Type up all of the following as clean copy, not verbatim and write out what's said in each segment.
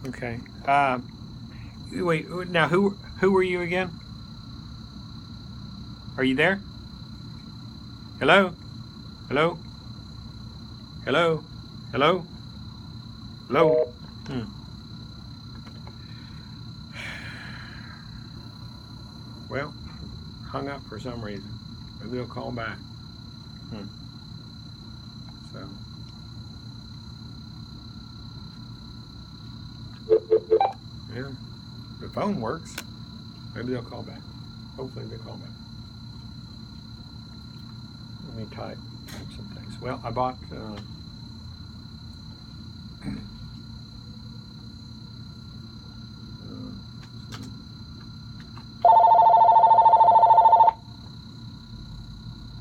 Okay. Wait. Now, who were you again? Are you there? Hello. Hello. Hello. Hello. Hello. Hmm. Well, hung up for some reason. Maybe they'll call back. Hmm. So. Yeah. The phone works. Maybe they'll call back. Hopefully they'll call back. Let me type some things. Well, I bought.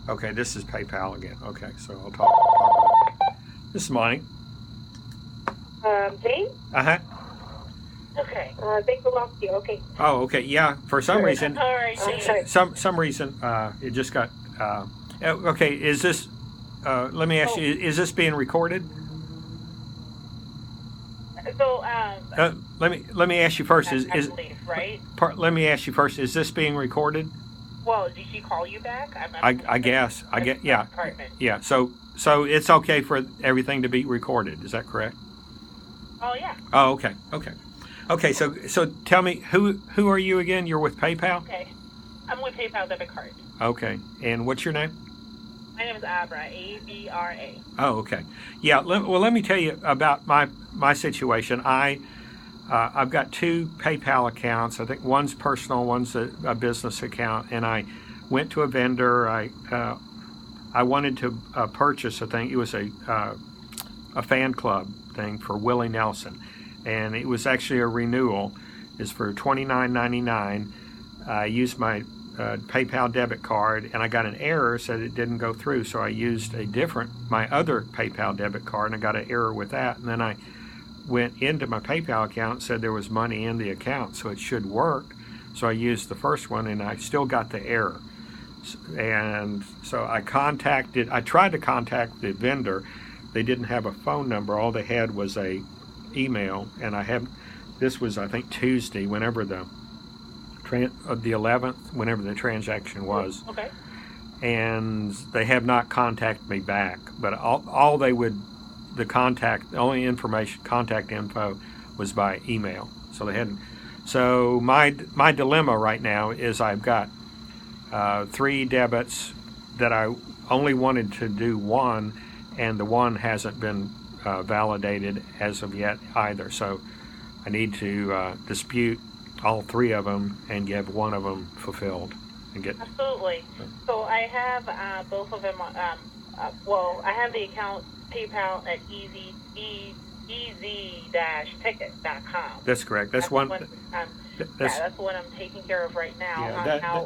Okay, this is PayPal again. Okay, so I'll talk about it. This is Monty. Jane? Uh-huh. Okay. I think we lost you. Okay. Oh, okay. Yeah, for some reason. All right, Jane. Some reason it just got. Okay, is this? Let me ask you: is this being recorded? So, let me ask you first. Is believe, right? let me ask you first. Is this being recorded? Well, did she call you back? I guess. I get. Yeah. Department. Yeah. So it's okay for everything to be recorded. Is that correct? Oh yeah. Oh, okay. Okay. Okay. So tell me who are you again? You're with PayPal. Okay. I'm with PayPal debit card. Okay. And what's your name? My name is Abra. Abra. Oh, okay. Yeah. Let me tell you about my situation. I've got two PayPal accounts. I think one's personal, one's a business account. And I went to a vendor. I wanted to purchase. I think it was a fan club thing for Willie Nelson, and it was actually a renewal. It's for $29.99. I used my PayPal debit card, and I got an error, said it didn't go through. So I used my other PayPal debit card, and I got an error with that. And then I went into my PayPal account and said there was money in the account, so it should work. So I used the first one, and I still got the error. And so I tried to contact the vendor. They didn't have a phone number. All they had was a email, and this was, I think, Tuesday, whenever the 11th, whenever the transaction was. Okay. And they have not contacted me back. But the only contact info was by email. So they hadn't. So my dilemma right now is I've got 3 debits that I only wanted to do one, and the one hasn't been validated as of yet either. So I need to dispute all 3 of them and get one of them fulfilled and get. Absolutely. So I have both of them. Well, I have the account PayPal at easy-ticket.com. That's correct. That's one. That's the one I'm taking care of right now. Yeah,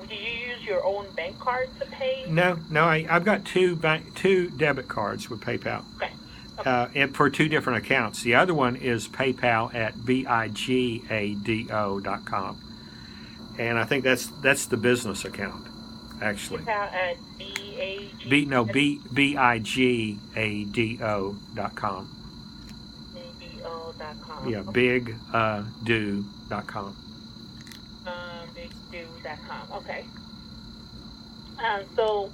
do you use your own bank card to pay? No. I've got two debit cards with PayPal. Okay. And for 2 different accounts. The other one is PayPal at bigado.com, and I think that's the business account, actually. PayPal at bigado.com. BIGADO.com. Yeah, okay. bigdo.com. Bigdo.com. Okay. So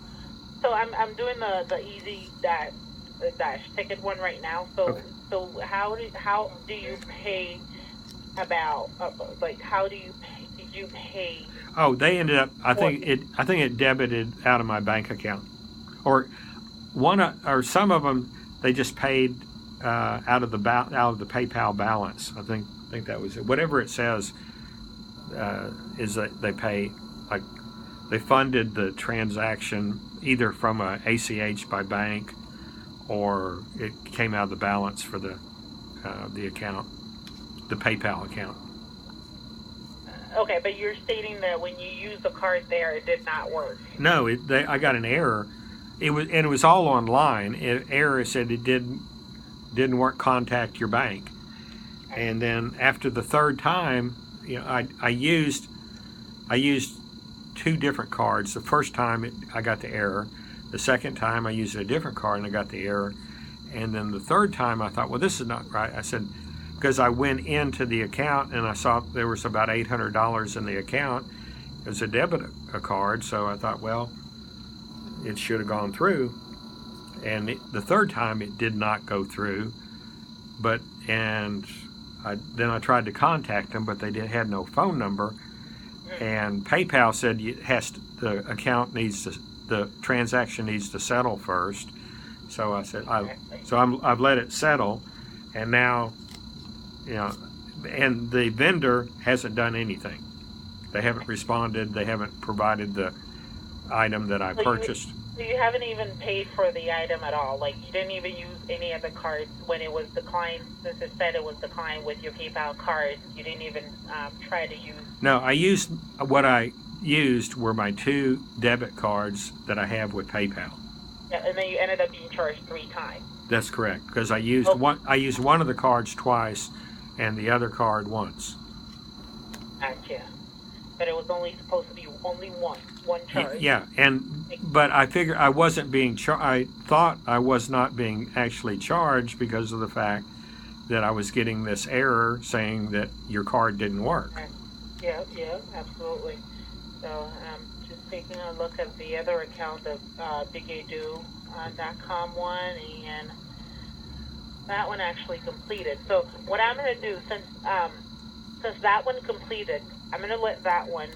I'm doing the easy dash ticket one right now. So Okay. So how do you pay about how do you pay? Did you pay? Oh, they ended up. I think it debited out of my bank account, or some of them they just paid out of the PayPal balance. I think that was it. Whatever it says is that they pay, like, they funded the transaction either from a ACH by bank, or it came out of the balance for the account, the PayPal account. Okay, but you're stating that when you use the card there, it did not work. No, I got an error. It was all online. Error said it didn't work. Contact your bank. And then after the 3rd time, I used 2 different cards. The first time I got the error. The second time I used a different card and I got the error. And then the 3rd time I thought, well, this is not right. I said, because I went into the account and I saw there was about $800 in the account. It was a debit card, so I thought, well, it should have gone through. And the third time it did not go through, then I tried to contact them, but they had no phone number. And PayPal said the transaction needs to settle first. So I said, I've let it settle, and now, and the vendor hasn't done anything. They haven't responded. They haven't provided the item that I purchased. So you haven't even paid for the item at all? Like, you didn't even use any of the cards when it was declined, since it said it was declined with your PayPal card, you didn't even try to use? No, what I used were my 2 debit cards that I have with PayPal. Yeah, and then you ended up being charged 3 times. That's correct, because I used one of the cards twice and the other card once. Gotcha. But it was only supposed to be only one charge. Yeah, but I figured I wasn't being I thought I was not being actually charged because of the fact that I was getting this error saying that your card didn't work. Yeah, absolutely. So just taking a look at the other account, the BigADoo.com one, and that one actually completed. So what I'm going to do, since that one completed, I'm going to let that one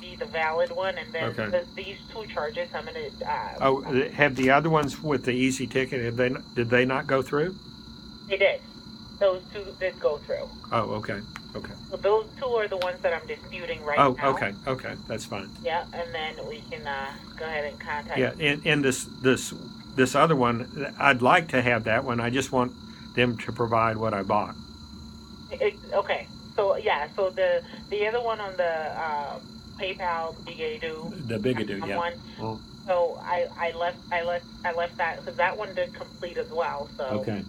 be the valid one, and then these 2 charges, I'm going to... have the other ones with the easy ticket, did they not go through? They did. Those 2 did go through. Oh, okay. So those 2 are the ones that I'm disputing right now. Oh, okay, that's fine. Yeah, and then we can go ahead and contact... Yeah, and this other one, I'd like to have that one. I just want them to provide what I bought. Okay. So the other one on the PayPal BigADoo. The BigADoo, yeah. One. Oh. So I left that, because that one did complete as well. So okay.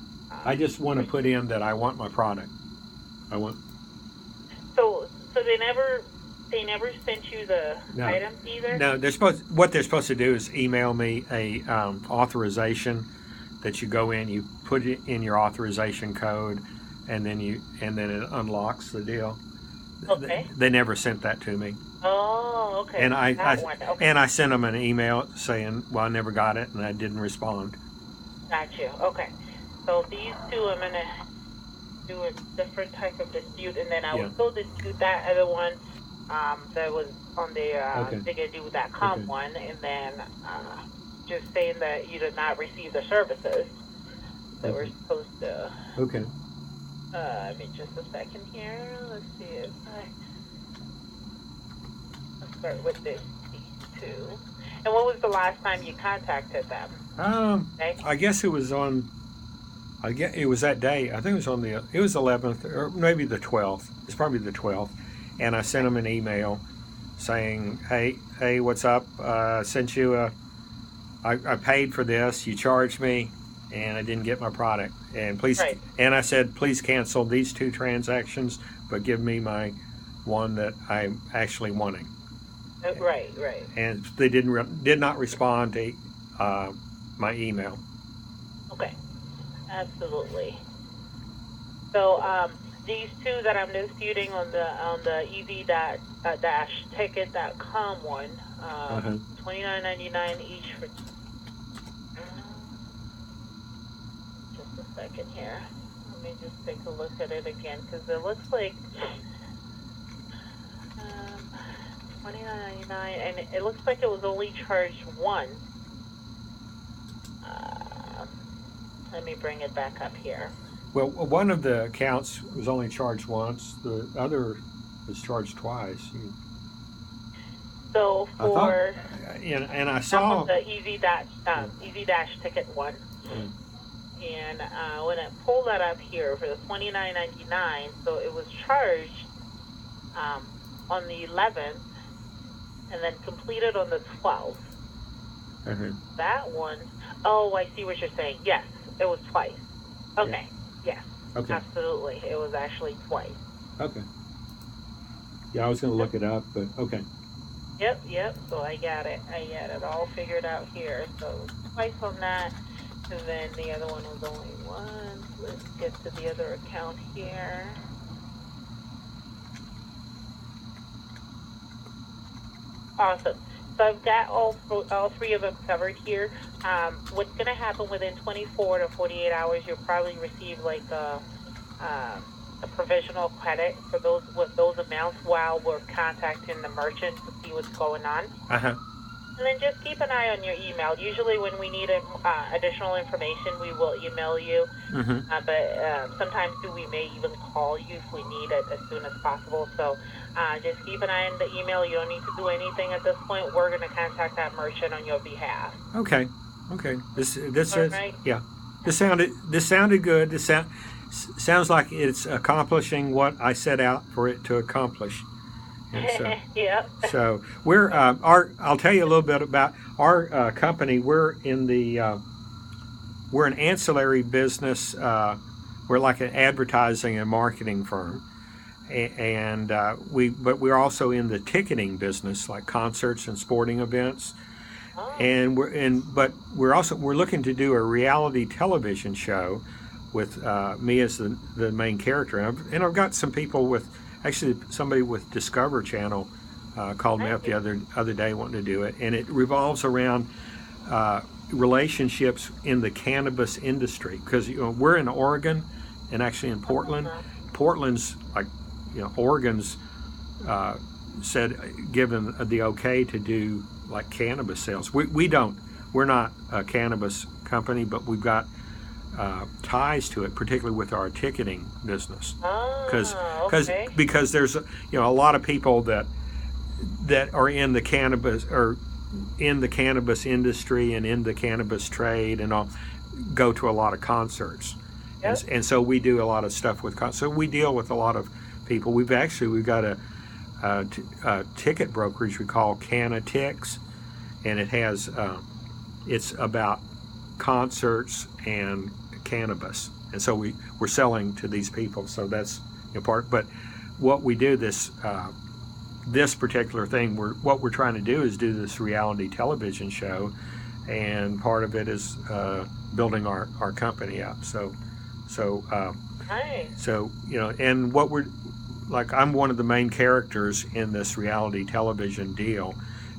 I just want to put in that I want my product. So they never sent you the items either. No, what they're supposed to do is email me a authorization that you go in, you put it in your authorization code, and then it unlocks the deal. Okay. They never sent that to me. Oh, okay. And I sent them an email saying, well, I never got it, and I didn't respond. Got you. Okay. So these 2, I'm gonna do a different type of dispute, and then I will still dispute that other one that was on the BigADoo.com one, and then just saying that you did not receive the services that were supposed to. Okay. Give me just a second here. Let's see if I'll start with these 2. And when was the last time you contacted them? I guess it was on. It was that day. I think it was it was 11th or maybe the 12th. It's probably the 12th. And I sent them an email saying, hey, what's up? Sent you I paid for this. You charged me, and I didn't get my product. And and I said, please cancel these 2 transactions, but give me my one that I'm actually wanting. Right. And they did not respond to my email. Okay. Absolutely. So these 2 that I'm disputing on the easy-ticket.com one, $29.99 each for. Just a second here. Let me just take a look at it again, because it looks like $29.99, and it looks like it was only charged once. Let me bring it back up here. Well, one of the accounts was only charged once. The other was charged twice. So for I saw the easy-ticket one, and when I pull that up here for the $29.99, so it was charged on the 11th, and then completed on the 12th. That one, I see what you're saying. Yes. It was twice. Okay. Yeah. Yes. Okay. Absolutely. It was actually twice. Okay. Yeah, I was going to look it up, but okay. Yep. So I got it all figured out here. So twice on that. And then the other one was only one. Let's get to the other account here. Awesome. So I've got all three of them covered here. What's going to happen within 24 to 48 hours, you'll probably receive like a provisional credit for those with those amounts while we're contacting the merchant to see what's going on. Uh-huh. And then just keep an eye on your email. Usually when we need additional information, we will email you. Mm-hmm. But sometimes we may even call you if we need it as soon as possible. So just keep an eye on the email. You don't need to do anything at this point. We're going to contact that merchant on your behalf. Okay. This All is right. yeah. This sounded good. This sounds like it's accomplishing what I set out for it to accomplish. And so, Yep. so we're I'll tell you a little bit about our company. We're in the we're an ancillary business. We're like an advertising and marketing firm, and we're also in the ticketing business, like concerts and sporting events. Oh. And we're looking to do a reality television show with me as the main character, and I've got some people with. Actually, somebody with Discover Channel called me up the other day wanting to do it, and it revolves around relationships in the cannabis industry, because we're in Oregon, and actually in Portland. Portland's like, Oregon's said given the okay to do like cannabis sales. We're not a cannabis company, but we've got ties to it, particularly with our ticketing business, because there's a lot of people that are in the cannabis or in the cannabis industry and in the cannabis trade and all, go to a lot of concerts. Yep. And so we do a lot of stuff with concerts. So we deal with a lot of people. We've got a ticket brokerage we call Canatix, and it has it's about concerts and cannabis, and so we're selling to these people. So that's part. But what we do this particular thing, what we're trying to do is do this reality television show, and part of it is building our company up. So Nice. So and what we're like, I'm one of the main characters in this reality television deal,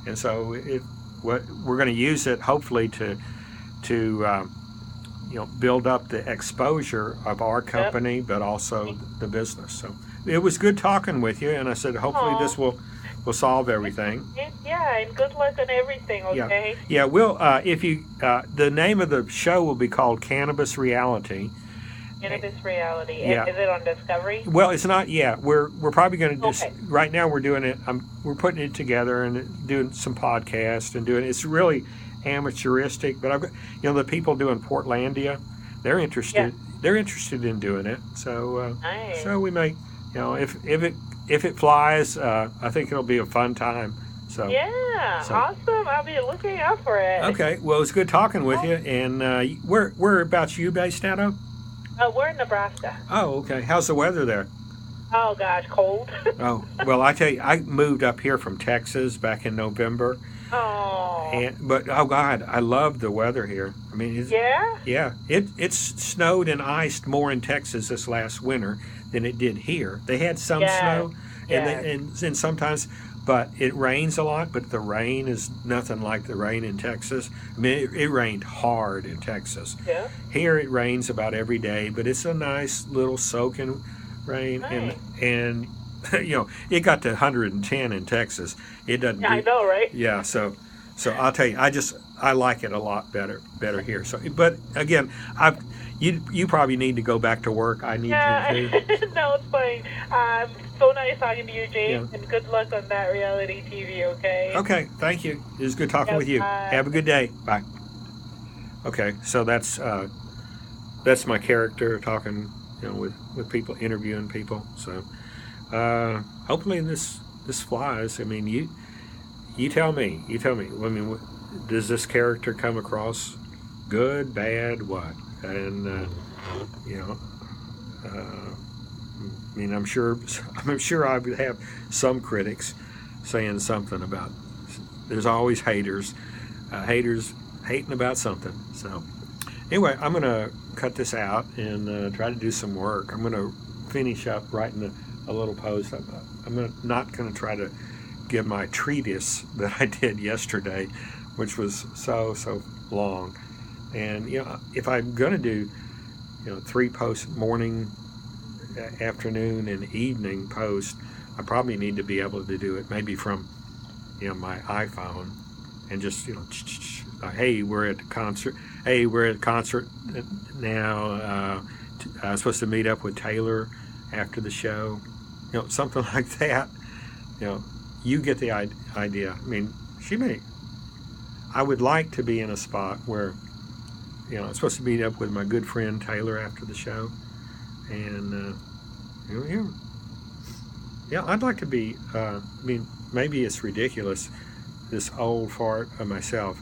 and so we're going to use it hopefully to build up the exposure of our company, but also the business. So it was good talking with you, and I said hopefully this will solve everything. Yeah, and good luck on everything. Okay. Yeah. We'll if you the name of the show will be called Cannabis Reality. Cannabis Reality. Yeah. Is it on Discovery? Well, it's not yet. We're probably going to just Okay. right now we're doing it. We're putting it together and doing some podcasts and doing. It's really amateuristic, but I've got the people doing Portlandia. They're interested. Yeah. They're interested in doing it. So Nice. so we may if it flies, I think it'll be a fun time. So Yeah, awesome. I'll be looking out for it. okay. Well, it's good talking with you. And whereabouts you based out of? We're in Nebraska. Oh, okay. How's the weather there? Oh gosh, cold. Oh, well, I tell you, I moved up here from Texas back in November. Oh. But oh God, I love the weather here. I mean, it's snowed and iced more in Texas this last winter than it did here. They had some snow, and sometimes, but it rains a lot. But the rain is nothing like the rain in Texas. I mean, it rained hard in Texas. Yeah. Here it rains about every day, but it's a nice little soaking rain, Nice. and it got to 110 in Texas. It doesn't. I know, right? Yeah, so I'll tell you, I like it a lot better here. So, but again, you probably need to go back to work. I need to too. No, it's fine. So nice talking to you, James, Yeah. and good luck on that reality TV. Okay. Okay, thank you. It was good talking with you. Bye. Have a good day. Bye. Okay, so that's my character talking, with people, interviewing people. So hopefully this flies. I mean, you tell me. I mean, does this character come across good, bad, what? And I mean, I'm sure I would have some critics saying something about. There's always haters hating about something. So Anyway, I'm going to cut this out and try to do some work. I'm going to finish up writing a little post. I'm not going to try to give my treatise that I did yesterday, which was so long. And if I'm going to do 3 posts, morning, afternoon, and evening post, I probably need to be able to do it maybe from my iPhone and just hey, we're at the concert. Hey, we're at the concert now. I'm supposed to meet up with Taylor after the show. Something like that. You get the idea. I mean, I would like to be in a spot where I'm supposed to meet up with my good friend Taylor after the show, and I'd like to be. I mean, maybe it's ridiculous, this old fart of myself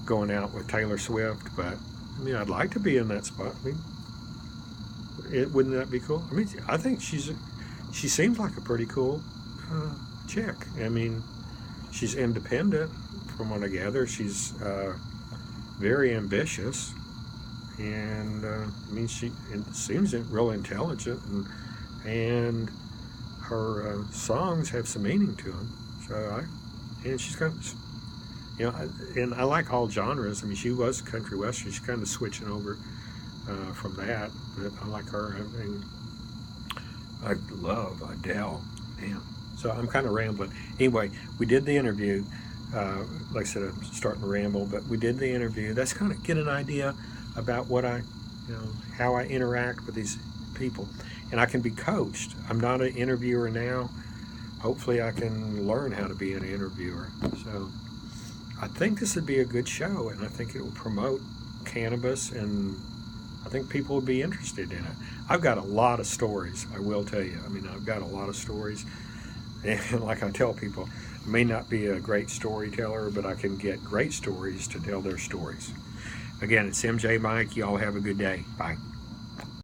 going out with Taylor Swift, but I mean, I'd like to be in that spot. I mean, wouldn't that be cool? I mean, I think she seems like a pretty cool chick. I mean, she's independent, from what I gather. She's very ambitious, and I mean, she seems real intelligent, and her songs have some meaning to them. And she's kind of, and I like all genres. I mean, she was country western. She's kind of switching over from that, but I like her. I mean, I love Adele. Damn. So I'm kind of rambling. Anyway, we did the interview. Like I said, I'm starting to ramble, but we did the interview. That's kind of get an idea about what how I interact with these people. And I can be coached. I'm not an interviewer now. Hopefully I can learn how to be an interviewer. So I think this would be a good show, and I think it will promote cannabis, and I think people would be interested in it. I've got a lot of stories, I will tell you. I mean, I've got a lot of stories. And like I tell people, I may not be a great storyteller, but I can get great stories to tell their stories. Again, it's MJ Mike. Y'all have a good day. Bye.